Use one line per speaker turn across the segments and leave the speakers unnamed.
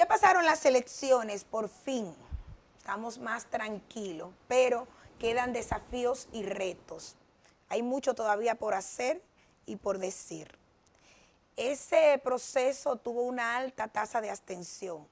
pasaron las elecciones, por fin, estamos más tranquilos, pero quedan desafíos y retos. Hay mucho todavía por hacer y por decir. Ese proceso tuvo una alta tasa de abstención,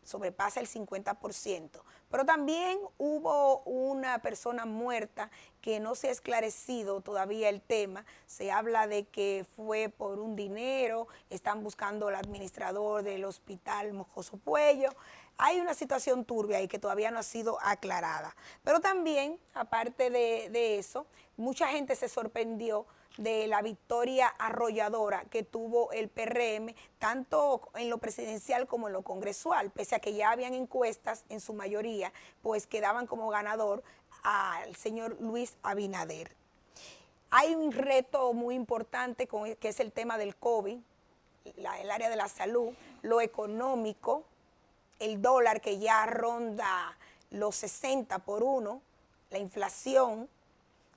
sobrepasa el 50%, pero también hubo una persona muerta que no se ha esclarecido todavía el tema. Se habla de que fue por un dinero, están buscando al administrador del hospital Mojoso Puello. Hay una situación turbia ahí que todavía no ha sido aclarada. Pero también, aparte de eso, mucha gente se sorprendió de la victoria arrolladora que tuvo el PRM, tanto en lo presidencial como en lo congresual, pese a que ya habían encuestas en su mayoría, pues quedaban como ganador al señor Luis Abinader. Hay un reto muy importante que es el tema del COVID, el área de la salud, lo económico, el dólar que ya ronda los 60 por 1, la inflación.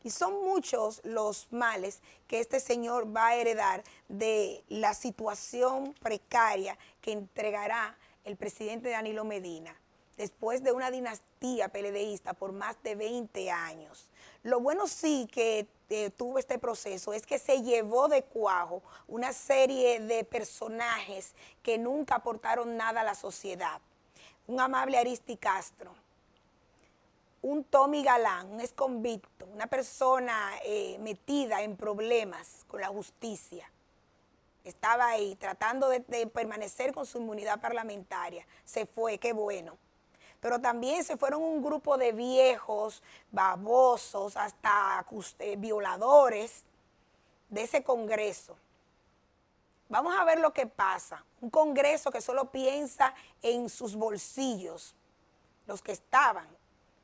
Y son muchos los males que este señor va a heredar de la situación precaria que entregará el presidente Danilo Medina después de una dinastía PLDista por más de 20 años. Lo bueno sí que tuvo este proceso es que se llevó de cuajo una serie de personajes que nunca aportaron nada a la sociedad. Un amable Aristi Castro, un Tommy Galán, un exconvicto, una persona metida en problemas con la justicia. Estaba ahí tratando de permanecer con su inmunidad parlamentaria. Se fue, qué bueno. Pero también se fueron un grupo de viejos, babosos, hasta violadores de ese Congreso. Vamos a ver lo que pasa. Un Congreso que solo piensa en sus bolsillos, los que estaban.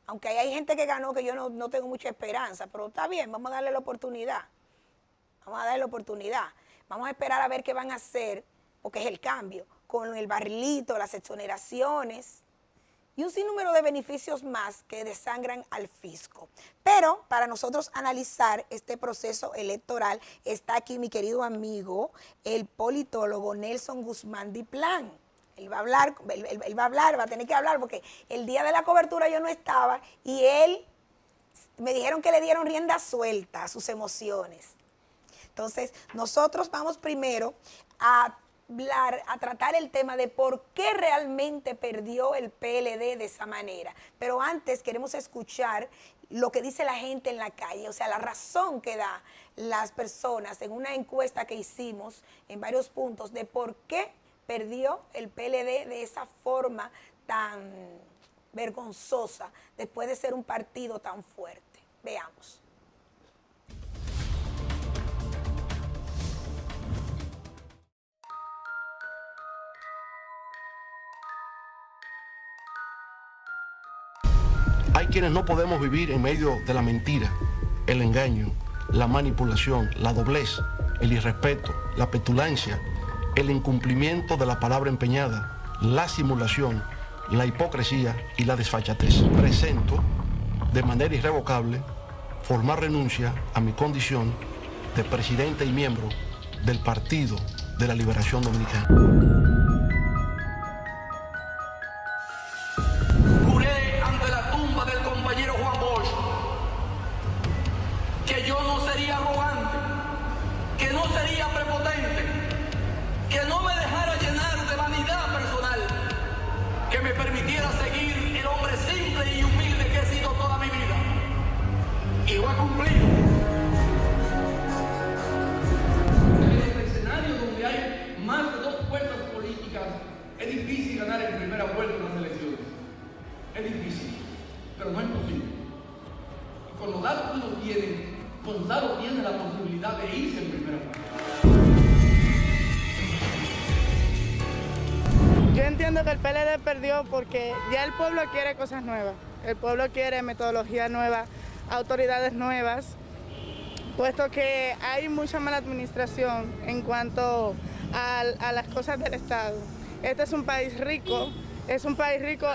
Aunque hay gente que ganó que yo no tengo mucha esperanza, pero está bien, vamos a darle la oportunidad. Vamos a darle la oportunidad. Vamos a esperar a ver qué van a hacer, porque es el cambio, con el barrilito, las exoneraciones y un sinnúmero de beneficios más que desangran al fisco. Pero para nosotros analizar este proceso electoral está aquí mi querido amigo, el politólogo Nelson Guzmán Diplán. Él va a hablar, va a tener que hablar, porque el día de la cobertura yo no estaba y él, me dijeron que le dieron rienda suelta a sus emociones. Entonces, nosotros vamos primero a tratar el tema de por qué realmente perdió el PLD de esa manera. Pero antes queremos escuchar lo que dice la gente en la calle, o sea, la razón que da las personas en una encuesta que hicimos en varios puntos de por qué perdió el PLD de esa forma tan vergonzosa después de ser un partido tan fuerte. Veamos.
Hay quienes no podemos vivir en medio de la mentira, el engaño, la manipulación, la doblez, el irrespeto, la petulancia, el incumplimiento de la palabra empeñada, la simulación, la hipocresía y la desfachatez. Presento de manera irrevocable formar renuncia a mi condición de presidente y miembro del Partido de la Liberación Dominicana.
Juré ante la tumba del compañero Juan Bosch que yo no sería arrogante, que no sería prepotente, que no me dejara llenar de vanidad personal, que me permitiera seguir el hombre simple y humilde que he sido toda mi vida. Y voy a cumplir. En el escenario donde hay más de 2 fuerzas políticas, es difícil ganar en primera vuelta en las elecciones. Es difícil, pero no es imposible. Y con los datos que uno tiene, Gonzalo tiene la posibilidad de irse en primera vuelta.
Yo entiendo que el PLD perdió porque ya el pueblo quiere cosas nuevas. El pueblo quiere metodologías nuevas, autoridades nuevas, puesto que hay mucha mala administración en cuanto a las cosas del Estado. Este es un país rico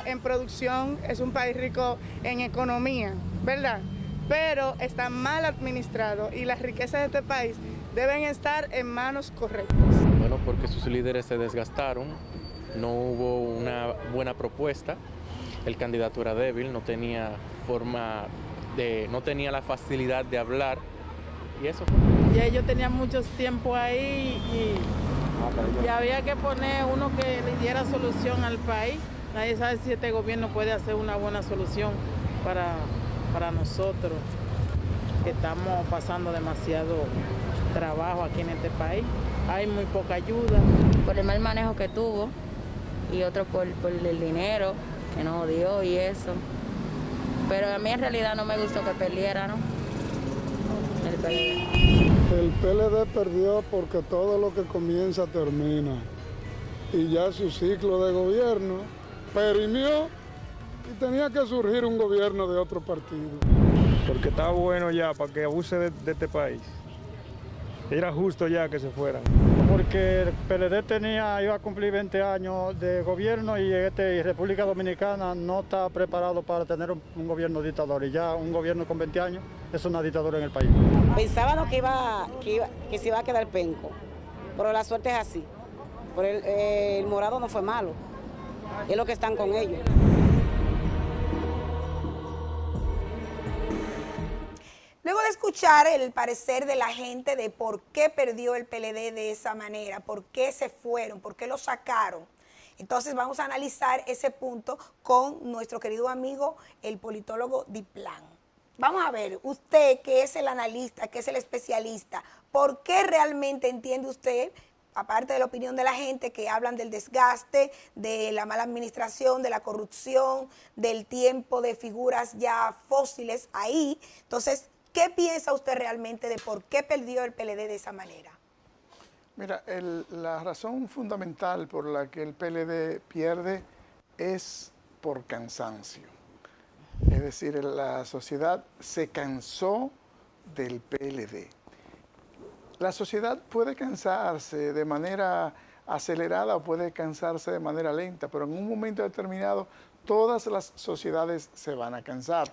en producción, es un país rico en economía, ¿verdad? Pero está mal administrado y las riquezas de este país deben estar en manos correctas.
Bueno, porque sus líderes se desgastaron, no hubo una buena propuesta, el candidato era débil, no tenía no tenía la facilidad de hablar, y eso fue.
Ya yo tenía mucho tiempo ahí y había que poner uno que le diera solución al país. Nadie sabe si este gobierno puede hacer una buena solución para nosotros, que estamos pasando demasiado trabajo aquí en este país. Hay muy poca ayuda.
Por el mal manejo que tuvo y otro por el dinero que nos dio y eso. Pero a mí en realidad no me gustó que perdiera, ¿no? El PLD.
El PLD perdió porque todo lo que comienza termina. Y ya su ciclo de gobierno perimió y tenía que surgir un gobierno de otro partido.
Porque está bueno ya para que abuse de este país. Era justo ya que se fueran.
Porque el PLD iba a cumplir 20 años de gobierno y República Dominicana no está preparado para tener un gobierno dictador. Y ya un gobierno con 20 años es una dictadura en el país.
Pensábamos que se iba a quedar penco, pero la suerte es así. Por el morado no fue malo, es lo que están con ellos.
Luego de escuchar el parecer de la gente de por qué perdió el PLD de esa manera, por qué se fueron, por qué lo sacaron, entonces vamos a analizar ese punto con nuestro querido amigo, el politólogo Diplan. Vamos a ver, usted que es el analista, que es el especialista, ¿por qué realmente entiende usted, aparte de la opinión de la gente que hablan del desgaste, de la mala administración, de la corrupción, del tiempo de figuras ya fósiles ahí? Entonces, ¿qué piensa usted realmente de por qué perdió el PLD de esa manera?
Mira, la razón fundamental por la que el PLD pierde es por cansancio. Es decir, la sociedad se cansó del PLD. La sociedad puede cansarse de manera acelerada o puede cansarse de manera lenta, pero en un momento determinado todas las sociedades se van a cansar.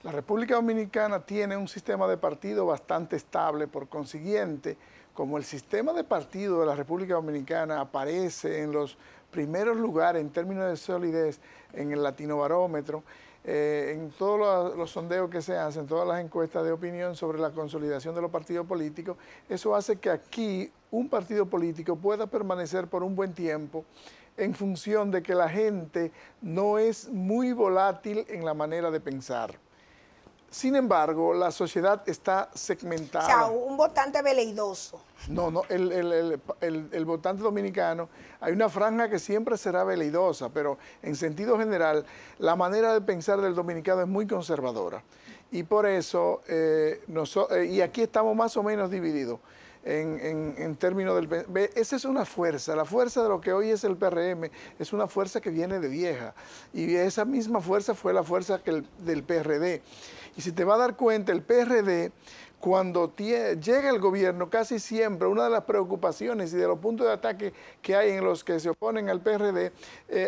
La República Dominicana tiene un sistema de partido bastante estable, por consiguiente, como el sistema de partido de la República Dominicana aparece en los primeros lugares en términos de solidez en el Latinobarómetro, en todos los sondeos que se hacen, todas las encuestas de opinión sobre la consolidación de los partidos políticos, eso hace que aquí un partido político pueda permanecer por un buen tiempo en función de que la gente no es muy volátil en la manera de pensar. Sin embargo, la sociedad está segmentada.
O sea, un votante veleidoso.
No, el votante dominicano, hay una franja que siempre será veleidosa, pero en sentido general, la manera de pensar del dominicano es muy conservadora. Y por eso, y aquí estamos más o menos divididos en términos del... Esa es una fuerza, la fuerza de lo que hoy es el PRM, es una fuerza que viene de vieja. Y esa misma fuerza fue la fuerza del PRD. Y si te vas a dar cuenta, el PRD, cuando llega el gobierno, casi siempre una de las preocupaciones y de los puntos de ataque que hay en los que se oponen al PRD,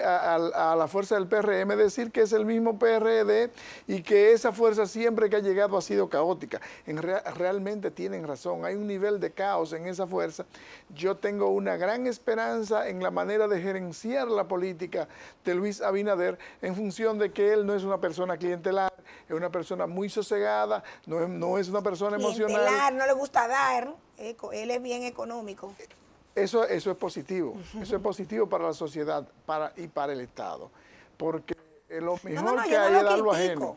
a la fuerza del PRM, es decir que es el mismo PRD y que esa fuerza siempre que ha llegado ha sido caótica. Realmente tienen razón, hay un nivel de caos en esa fuerza. Yo tengo una gran esperanza en la manera de gerenciar la política de Luis Abinader en función de que él no es una persona clientelar, es una persona muy sosegada, no es una persona emocional.
No le gusta dar, él es bien económico.
Eso es positivo, eso es positivo para la sociedad y para el Estado, porque lo mejor que hay es dar lo ajeno.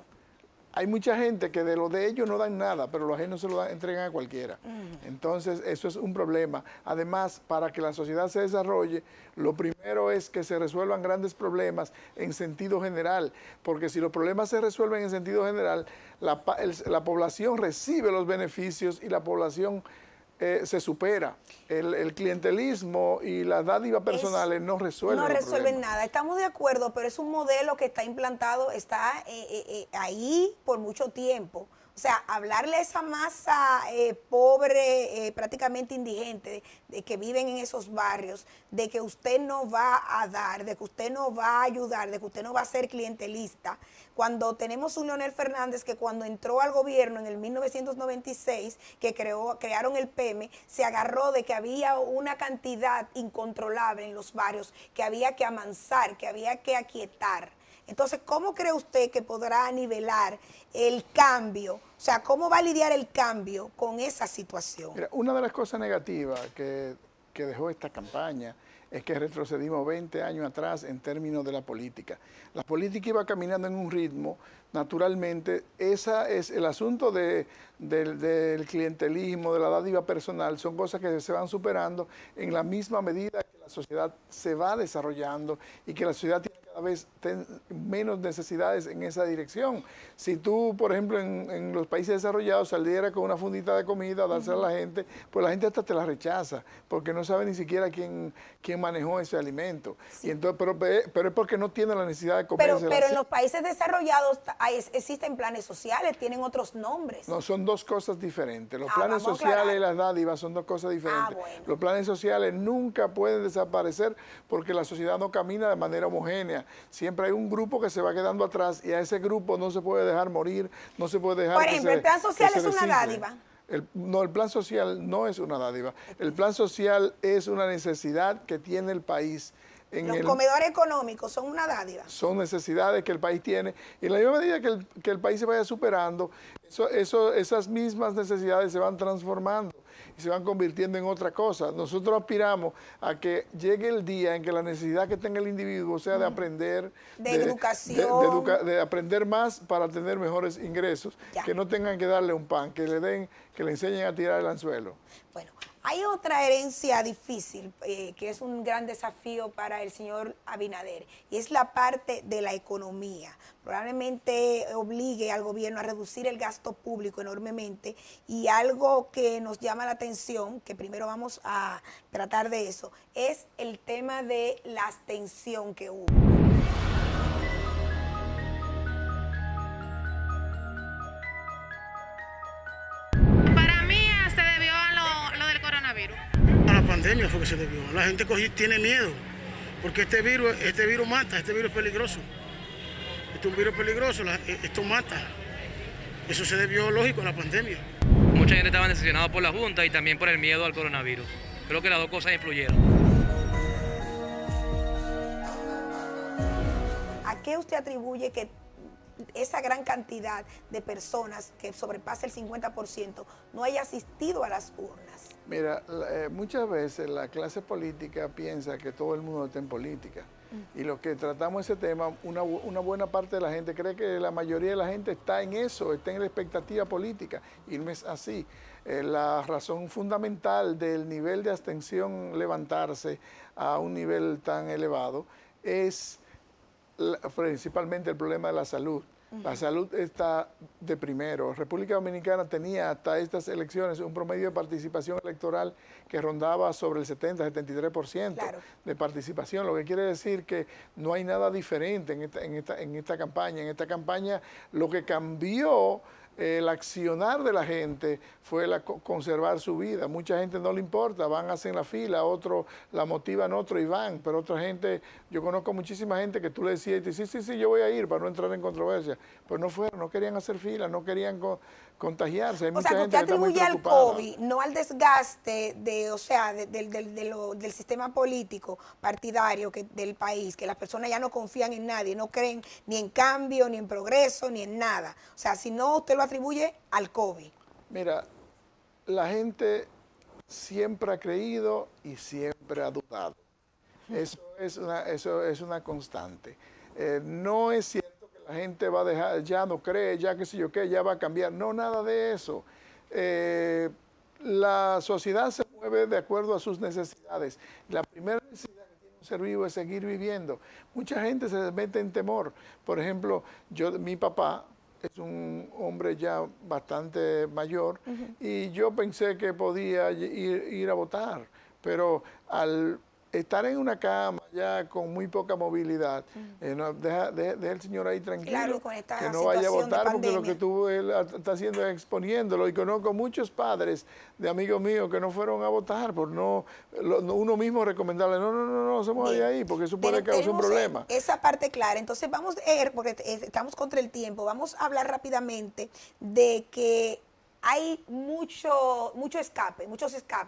Hay mucha gente que de lo de ellos no dan nada, pero lo ajeno se lo entregan a cualquiera. Entonces, eso es un problema. Además, para que la sociedad se desarrolle, lo primero es que se resuelvan grandes problemas en sentido general, porque si los problemas se resuelven en sentido general, la población recibe los beneficios y la población se supera. El clientelismo y las dádivas personales no resuelven
nada. Estamos de acuerdo, pero es un modelo que está implantado, está ahí por mucho tiempo. O sea, hablarle a esa masa pobre, prácticamente indigente, de que viven en esos barrios, de que usted no va a dar, de que usted no va a ayudar, de que usted no va a ser clientelista, cuando tenemos un Leonel Fernández que cuando entró al gobierno en el 1996, que crearon el PEME, se agarró de que había una cantidad incontrolable en los barrios, que había que amansar, que había que aquietar. Entonces, ¿cómo cree usted que podrá nivelar el cambio? O sea, ¿cómo va a lidiar el cambio con esa situación?
Mira, una de las cosas negativas que dejó esta campaña es que retrocedimos 20 años atrás en términos de la política. La política iba caminando en un ritmo, naturalmente, esa es el asunto del clientelismo, de la dádiva personal, son cosas que se van superando en la misma medida que la sociedad se va desarrollando y que la sociedad tiene cada vez menos necesidades en esa dirección. Si tú, por ejemplo, en los países desarrollados salieras con una fundita de comida a dársela a la gente, pues la gente hasta te la rechaza, porque no sabe ni siquiera quién manejó ese alimento. Sí. Y entonces, pero es porque no tiene la necesidad de comer.
Pero en los países desarrollados existen planes sociales, tienen otros nombres.
No, son dos cosas diferentes. Los planes sociales y las dádivas son dos cosas diferentes.
Bueno.
Los planes sociales nunca pueden desaparecer porque la sociedad no camina de manera homogénea. Siempre hay un grupo que se va quedando atrás y a ese grupo no se puede dejar morir, no se puede dejar.
Por ejemplo, ¿el plan social es una dádiva?
No, el plan social no es una dádiva. El plan social es una necesidad que tiene el país.
Los comedores económicos son una dádiva.
Son necesidades que el país tiene. Y en la misma medida que el país se vaya superando, esas mismas necesidades se van transformando y se van convirtiendo en otra cosa. Nosotros aspiramos a que llegue el día en que la necesidad que tenga el individuo sea de aprender,
de educación,
de aprender más para tener mejores ingresos, que no tengan que darle un pan, que le enseñen a tirar el anzuelo.
Bueno, hay otra herencia difícil que es un gran desafío para el señor Abinader y es la parte de la economía. Probablemente obligue al gobierno a reducir el gasto público enormemente y algo que nos llama la atención, que primero vamos a tratar de eso, es el tema de la abstención que hubo.
A la pandemia fue que se debió. La gente tiene miedo, porque este virus mata, este virus es peligroso. Este es un virus peligroso, esto mata. Eso se debió, lógico, a la pandemia.
Mucha gente estaba decepcionada por la Junta y también por el miedo al coronavirus. Creo que las dos cosas influyeron.
¿A qué usted atribuye que esa gran cantidad de personas que sobrepasa el 50% no haya asistido a las urnas?
Mira, muchas veces la clase política piensa que todo el mundo está en política. Y lo que tratamos ese tema, una buena parte de la gente cree que la mayoría de la gente está en eso, está en la expectativa política. Y no es así. La razón fundamental del nivel de abstención levantarse a un nivel tan elevado es principalmente el problema de la salud. La salud está de primero. República Dominicana tenía hasta estas elecciones un promedio de participación electoral que rondaba sobre el 70-73% de participación, lo que quiere decir que no hay nada diferente en esta campaña. En esta campaña lo que cambió el accionar de la gente fue conservar su vida. Mucha gente no le importa, van, hacen la fila, otros la motivan otro y van, pero otra gente, yo conozco muchísima gente que tú le decías, y te dices, sí, yo voy a ir para no entrar en controversia, pero no fueron, no querían hacer fila, no querían contagiarse. Hay
mucha gente que está muy preocupada. Al COVID, no al desgaste del sistema político partidario del país, que las personas ya no confían en nadie, no creen ni en cambio, ni en progreso, ni en nada. O sea, si no, usted lo atribuye al COVID.
Mira, la gente siempre ha creído y siempre ha dudado. Eso es una constante. No es cierto que la gente va a dejar, ya no cree, ya qué sé yo qué, ya va a cambiar. No, nada de eso. La sociedad se mueve de acuerdo a sus necesidades. La primera necesidad que tiene un ser vivo es seguir viviendo. Mucha gente se mete en temor. Por ejemplo, mi papá es un hombre ya bastante mayor y yo pensé que podía ir a votar, pero al estar en una cama ya con muy poca movilidad, deja el señor ahí tranquilo,
claro, con esta
que no vaya a votar, porque lo que él está haciendo es exponiéndolo. Y conozco muchos padres de amigos míos que no fueron a votar por uno mismo recomendarle, no, se mueva de ahí, porque eso puede causar un problema.
Esa parte clara. Entonces vamos a ver, porque estamos contra el tiempo, vamos a hablar rápidamente de que hay muchos escapes.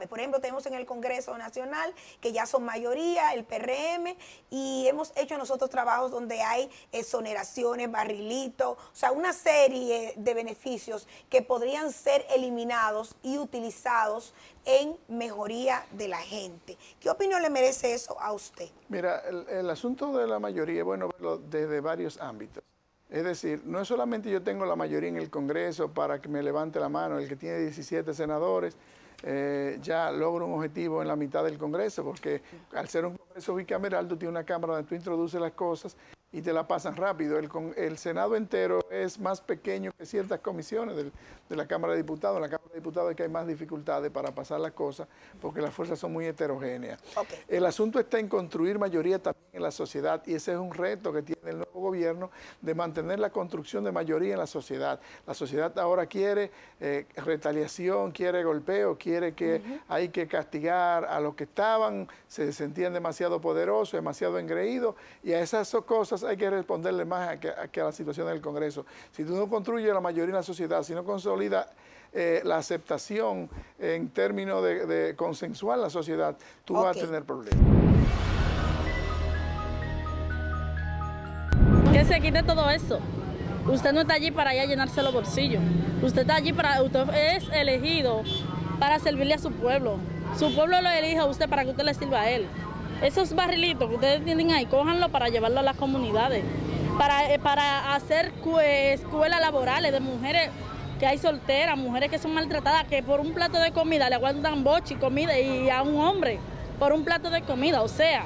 Por ejemplo, tenemos en el Congreso Nacional, que ya son mayoría, el PRM, y hemos hecho nosotros trabajos donde hay exoneraciones, barrilitos, o sea, una serie de beneficios que podrían ser eliminados y utilizados en mejoría de la gente. ¿Qué opinión le merece eso a usted?
Mira, el asunto de la mayoría, bueno, verlo desde varios ámbitos. Es decir, no es solamente yo tengo la mayoría en el Congreso para que me levante la mano, el que tiene 17 senadores ya logra un objetivo en la mitad del Congreso, porque al ser un Congreso bicameral tú tienes una Cámara donde tú introduces las cosas y te la pasan rápido. El Senado entero es más pequeño que ciertas comisiones de la Cámara de Diputados. En la Cámara de Diputados es que hay más dificultades para pasar las cosas porque las fuerzas son muy heterogéneas. Okay. El asunto está en construir mayoría también en la sociedad, y ese es un reto que tiene el nuevo gobierno, de mantener la construcción de mayoría en la sociedad. La sociedad ahora quiere retaliación, quiere golpeo, quiere que hay que castigar a los que se sentían demasiado poderosos, demasiado engreídos, y a esas cosas hay que responderle más que a la situación del Congreso. Si tú no construyes la mayoría en la sociedad, si no consolida la aceptación en términos de consensuar la sociedad, tú vas a tener problemas.
Que se quite todo eso. Usted no está allí para ya llenarse los bolsillos. Usted está allí usted es elegido para servirle a su pueblo. Su pueblo lo elige a usted para que usted le sirva a él. Esos barrilitos que ustedes tienen ahí, cójanlo para llevarlo a las comunidades, para hacer escuelas laborales de mujeres que hay solteras, mujeres que son maltratadas, que por un plato de comida le aguantan boche y comida, y a un hombre por un plato de comida. O sea,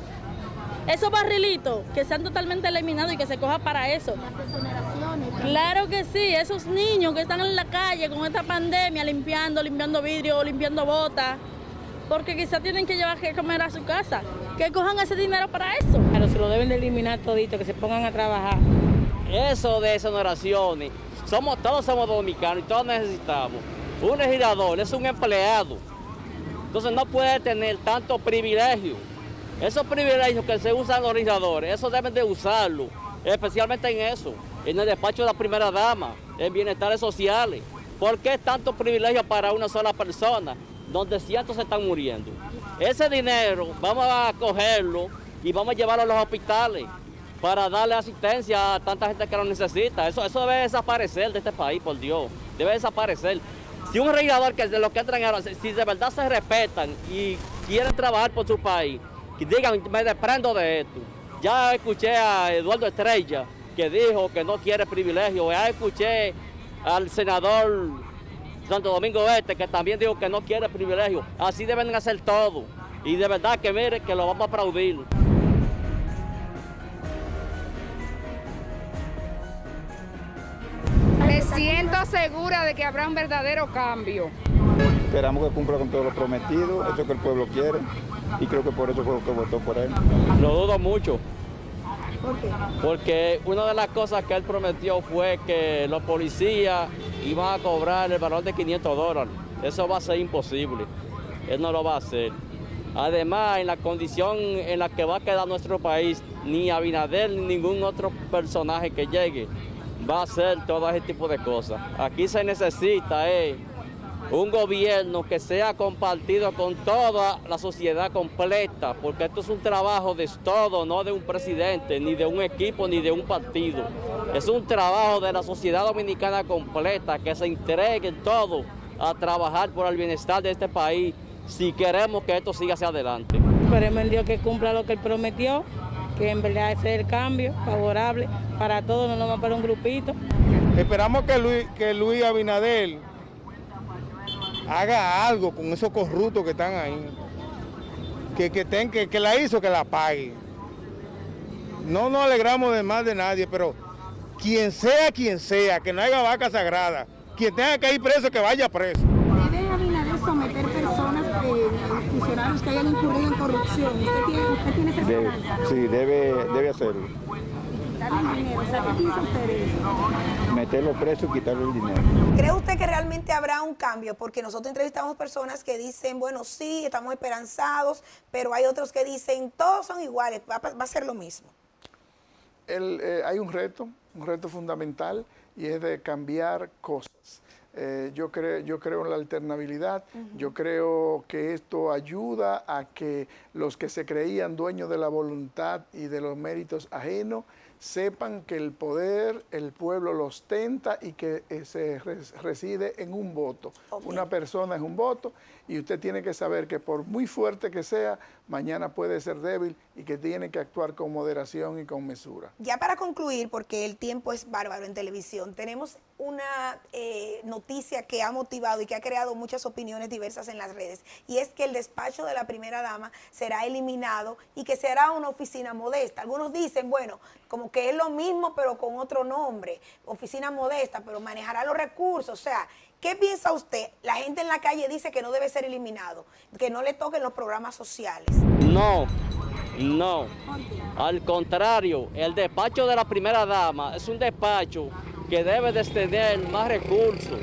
esos barrilitos que sean totalmente eliminados y que se coja para eso. Las exoneraciones. Claro que sí, esos niños que están en la calle con esta pandemia limpiando vidrio, limpiando botas, porque quizás tienen que llevar que comer a su casa, que cojan ese dinero para eso.
Pero se lo deben de eliminar todito, que se pongan a trabajar. Eso de exoneraciones, todos somos dominicanos y todos necesitamos. Un legislador es un empleado, entonces no puede tener tanto privilegio. Esos privilegios que se usan los legisladores, eso deben de usarlo, especialmente en eso, en el despacho de la primera dama, en bienestares sociales. ¿Por qué tanto privilegio para una sola persona, donde cientos se están muriendo? Ese dinero vamos a cogerlo y vamos a llevarlo a los hospitales para darle asistencia a tanta gente que lo necesita. Eso debe desaparecer de este país, por Dios, debe desaparecer. Si un legislador de los que entran ahora, si de verdad se respetan y quieren trabajar por su país, que digan, me desprendo de esto. Ya escuché a Eduardo Estrella, que dijo que no quiere privilegio. Ya escuché al senador Santo Domingo Este, que también dijo que no quiere privilegio. Así deben hacer todo. Y de verdad que mire que lo vamos a aplaudir.
Me siento segura de que habrá un verdadero cambio.
Esperamos que cumpla con todo lo prometido, eso que el pueblo quiere, y creo que por eso fue que votó por él.
Lo dudo mucho.
¿Por qué?
Porque una de las cosas que él prometió fue que los policías iban a cobrar el valor de $500. Eso va a ser imposible. Él no lo va a hacer. Además, en la condición en la que va a quedar nuestro país, ni Abinader ni ningún otro personaje que llegue va a hacer todo ese tipo de cosas. Aquí se necesita un gobierno que sea compartido con toda la sociedad completa, porque esto es un trabajo de todo, no de un presidente, ni de un equipo, ni de un partido. Es un trabajo de la sociedad dominicana completa, que se entregue todo a trabajar por el bienestar de este país, si queremos que esto siga hacia adelante.
Esperemos en Dios que cumpla lo que él prometió, que en verdad ese es el cambio favorable para todos, no nomás para un grupito.
Esperamos que Luis Abinader haga algo con esos corruptos que están ahí, que la hizo, que la pague. No nos alegramos de más de nadie, pero quien sea, que no haya vaca sagrada, quien tenga que ir preso, que vaya preso.
¿Debe Abinader someter personas, funcionarios que hayan incurrido en corrupción? ¿Usted
¿Usted tiene esa esperanza?
Sí, debe hacerlo.
Quitarle el dinero. O sea, ¿qué piensa usted de eso?
Meterlo preso y quitarle el dinero.
¿Cree usted que realmente habrá un cambio? Porque nosotros entrevistamos personas que dicen, bueno, sí, estamos esperanzados, pero hay otros que dicen, todos son iguales, va a ser lo mismo.
Hay un reto fundamental, y es de cambiar cosas. Yo creo en la alternabilidad. Yo creo que esto ayuda a que los que se creían dueños de la voluntad y de los méritos ajenos sepan que el poder, el pueblo lo ostenta y que reside en un voto. Una persona es un voto, y usted tiene que saber que por muy fuerte que sea, mañana puede ser débil, y que tiene que actuar con moderación y con mesura.
Ya para concluir, porque el tiempo es bárbaro en televisión, tenemos una noticia que ha motivado y que ha creado muchas opiniones diversas en las redes, y es que el despacho de la primera dama será eliminado y que será una oficina modesta. Algunos dicen, bueno, como que es lo mismo pero con otro nombre, oficina modesta, pero manejará los recursos. O sea, ¿qué piensa usted? La gente en la calle dice que no debe ser eliminado, que no le toquen los programas sociales.
No, al contrario, el despacho de la primera dama es un despacho que debe de tener más recursos.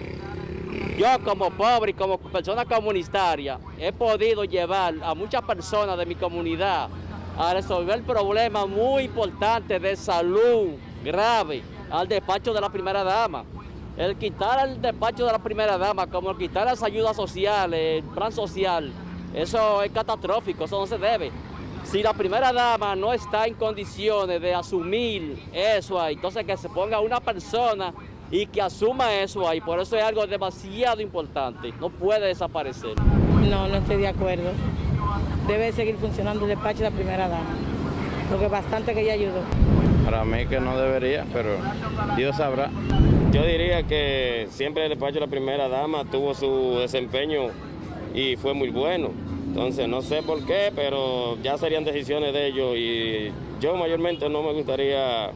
Yo como pobre y como persona comunitaria he podido llevar a muchas personas de mi comunidad a resolver problemas muy importantes de salud grave al despacho de la primera dama. El quitar el despacho de la primera dama, como el quitar las ayudas sociales, el plan social, eso es catastrófico, eso no se debe. Si la primera dama no está en condiciones de asumir eso ahí, entonces que se ponga una persona y que asuma eso ahí. Por eso es algo demasiado importante, no puede desaparecer.
No estoy de acuerdo. Debe seguir funcionando el despacho de la primera dama, porque bastante que ella ayudó.
Para mí que no debería, pero Dios sabrá. Yo diría que siempre el despacho de la primera dama tuvo su desempeño y fue muy bueno. Entonces no sé por qué, pero ya serían decisiones de ellos, y yo mayormente no me gustaría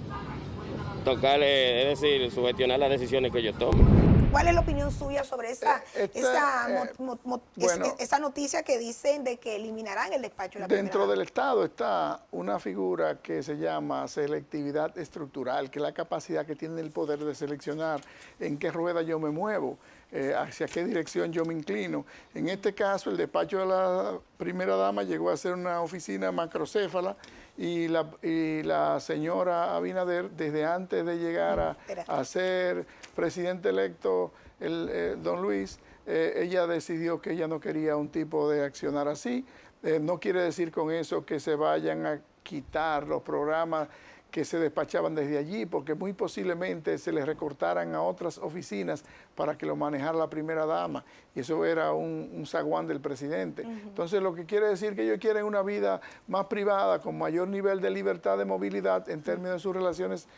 tocarle, es decir, sugestionar las decisiones que ellos tomen.
¿Cuál es la opinión suya sobre esa noticia que dicen de que eliminarán el despacho de la primera
Dentro
dama?
del Estado está una figura que se llama selectividad estructural, que es la capacidad que tiene el poder de seleccionar en qué rueda yo me muevo, hacia qué dirección yo me inclino. En este caso, el despacho de la primera dama llegó a ser una oficina macrocéfala, y la señora Abinader, desde antes de llegar a ser presidente electo, don Luis, ella decidió que ella no quería un tipo de accionar así. No quiere decir con eso que se vayan a quitar los programas que se despachaban desde allí, porque muy posiblemente se les recortaran a otras oficinas para que lo manejara la primera dama, y eso era un zaguán del presidente. Entonces, lo que quiere decir que ellos quieren una vida más privada, con mayor nivel de libertad de movilidad en términos de sus relaciones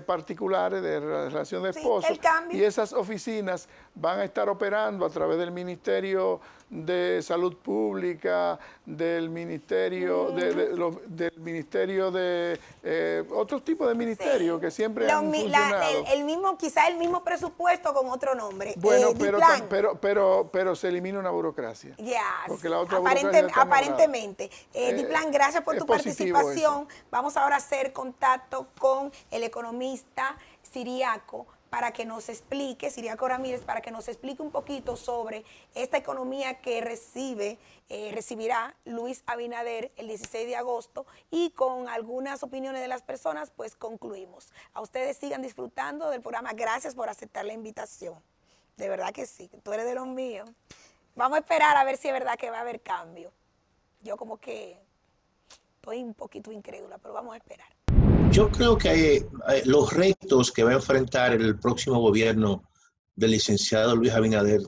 particulares, de relación de esposos, y esas oficinas van a estar operando a través del Ministerio de Salud Pública, del Ministerio del Ministerio de otros tipos de ministerios que siempre han funcionado.
Quizá el mismo presupuesto con otro nombre.
Bueno, pero se elimina una burocracia. Porque la otra
aparentemente. Diplan, gracias por tu participación.
Eso.
Vamos ahora a hacer contacto con el economista Ciriaco para que nos explique, Ciriaco Ramírez, para que nos explique un poquito sobre esta economía que recibirá Luis Abinader el 16 de agosto, y con algunas opiniones de las personas, pues concluimos. A ustedes sigan disfrutando del programa. Gracias por aceptar la invitación. De verdad que sí, tú eres de los míos. Vamos a esperar a ver si es verdad que va a haber cambio. Yo como que estoy un poquito incrédula, pero vamos a esperar.
Yo creo que los retos que va a enfrentar el próximo gobierno del licenciado Luis Abinader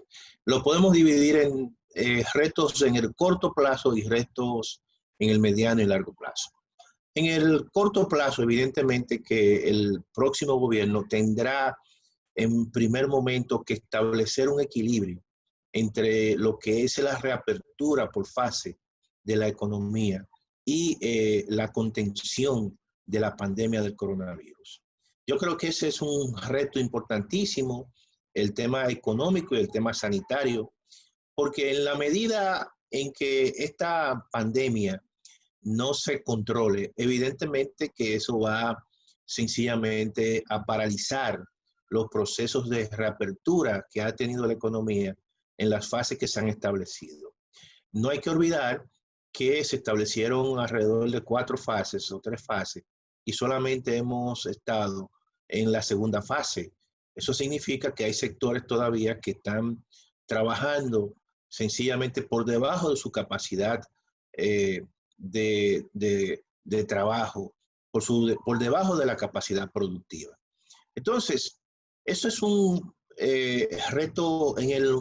los podemos dividir en retos en el corto plazo y retos en el mediano y largo plazo. En el corto plazo, evidentemente que el próximo gobierno tendrá en primer momento que establecer un equilibrio entre lo que es la reapertura por fase de la economía y la contención de la pandemia del coronavirus. Yo creo que ese es un reto importantísimo, el tema económico y el tema sanitario, porque en la medida en que esta pandemia no se controle, evidentemente que eso va sencillamente a paralizar los procesos de reapertura que ha tenido la economía en las fases que se han establecido. No hay que olvidar que se establecieron alrededor de 4 fases o 3 fases y solamente hemos estado en la segunda fase. Eso significa que hay sectores todavía que están trabajando sencillamente por debajo de su capacidad de trabajo, por debajo de la capacidad productiva. Entonces, eso es un reto en el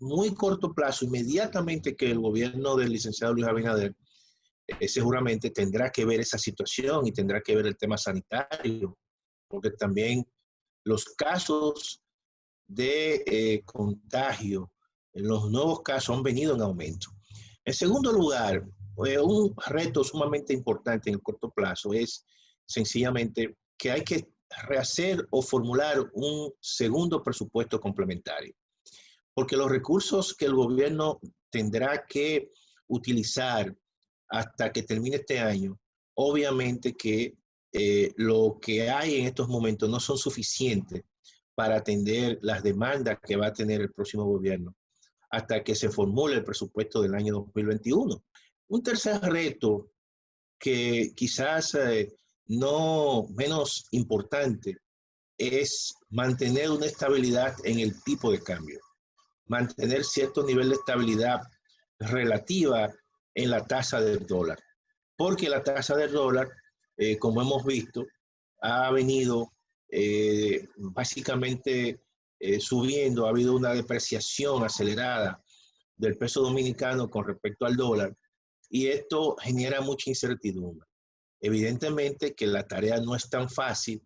muy corto plazo, inmediatamente que el gobierno del licenciado Luis Abinader seguramente tendrá que ver esa situación y tendrá que ver el tema sanitario, porque también los casos de contagio, los nuevos casos han venido en aumento. En segundo lugar, un reto sumamente importante en el corto plazo es sencillamente que hay que rehacer o formular un segundo presupuesto complementario, porque los recursos que el gobierno tendrá que utilizar hasta que termine este año, obviamente que lo que hay en estos momentos no son suficientes para atender las demandas que va a tener el próximo gobierno hasta que se formule el presupuesto del año 2021. Un tercer reto que quizás no menos importante es mantener una estabilidad en el tipo de cambio, mantener cierto nivel de estabilidad relativa en la tasa del dólar, porque la tasa del dólar, como hemos visto, ha venido básicamente subiendo, ha habido una depreciación acelerada del peso dominicano con respecto al dólar, y esto genera mucha incertidumbre. Evidentemente que la tarea no es tan fácil,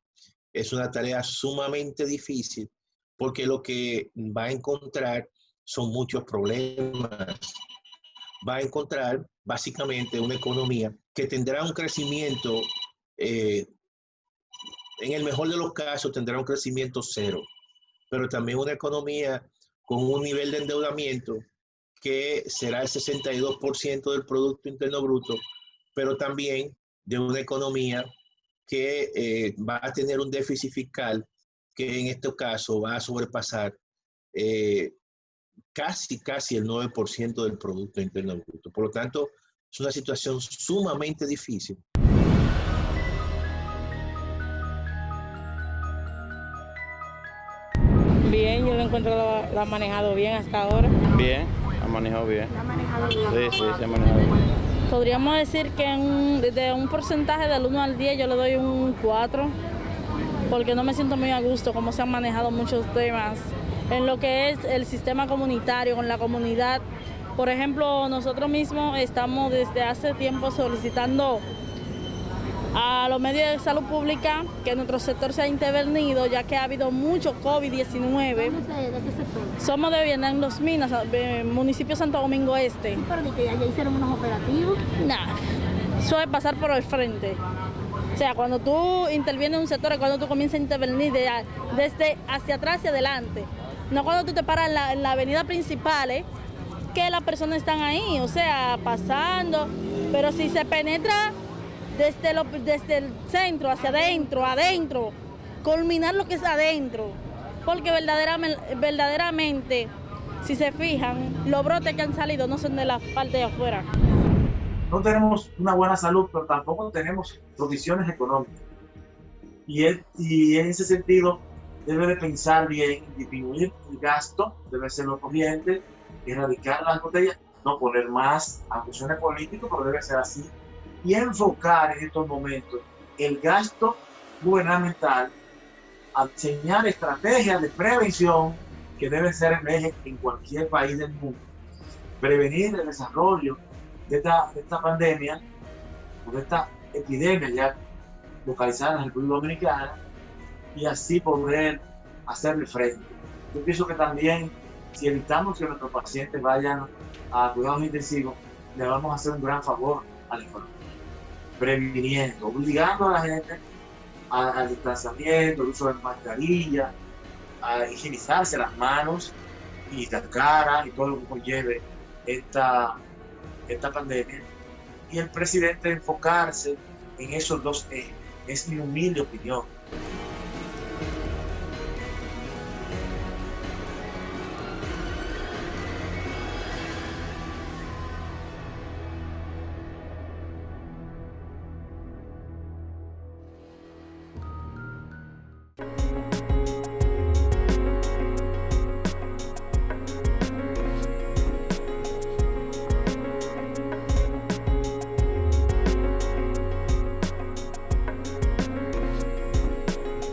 es una tarea sumamente difícil, porque lo que va a encontrar son muchos problemas. Va a encontrar básicamente una economía que tendrá un crecimiento, en el mejor de los casos tendrá un crecimiento cero, pero también una economía con un nivel de endeudamiento que será el 62% del Producto Interno Bruto, pero también de una economía que va a tener un déficit fiscal que en este caso va a sobrepasar casi el 9% del Producto Interno Bruto. Por lo tanto, es una situación sumamente difícil.
Bien, yo lo encuentro, lo ha manejado bien hasta ahora.
Bien, ha manejado bien.
¿Ha manejado bien?
Sí, se ha manejado bien.
Podríamos decir que de un porcentaje del 1 al 10 yo le doy un 4, porque no me siento muy a gusto cómo se han manejado muchos temas en lo que es el sistema comunitario, con la comunidad. Por ejemplo, nosotros mismos estamos desde hace tiempo solicitando a los medios de salud pública que nuestro sector sea intervenido, ya que ha habido mucho COVID-19.
¿De qué sector?
Somos de Vietnam Los Minas, municipio Santo Domingo Este.
Sí, pero de que ya hicieron unos operativos.
Nada, suele pasar por el frente. O sea, cuando tú intervienes en un sector es cuando tú comienzas a intervenir desde hacia atrás hacia adelante. No cuando tú te paras en la avenida principal, que las personas están ahí, o sea, pasando. Pero si se penetra desde el centro hacia adentro, culminar lo que es adentro. Porque verdaderamente, si se fijan, los brotes que han salido no son de la parte de afuera.
No tenemos una buena salud, pero tampoco tenemos condiciones económicas. Y en ese sentido, debe de pensar bien, disminuir el gasto, debe ser lo corriente, erradicar las botellas, no poner más a cuestiones políticas, pero debe ser así, y enfocar en estos momentos el gasto gubernamental a diseñar estrategias de prevención que deben ser el eje en cualquier país del mundo. Prevenir el desarrollo de esta pandemia, de esta epidemia ya localizada en la República Dominicana, y así poder hacerle frente. Yo pienso que también, si evitamos que nuestros pacientes vayan a cuidados intensivos, le vamos a hacer un gran favor a la economía. Previniendo, obligando a la gente al distanciamiento, al uso de mascarilla, a higienizarse las manos y la cara y todo lo que conlleve esta pandemia, y el presidente enfocarse en esos dos ejes. Es mi humilde opinión.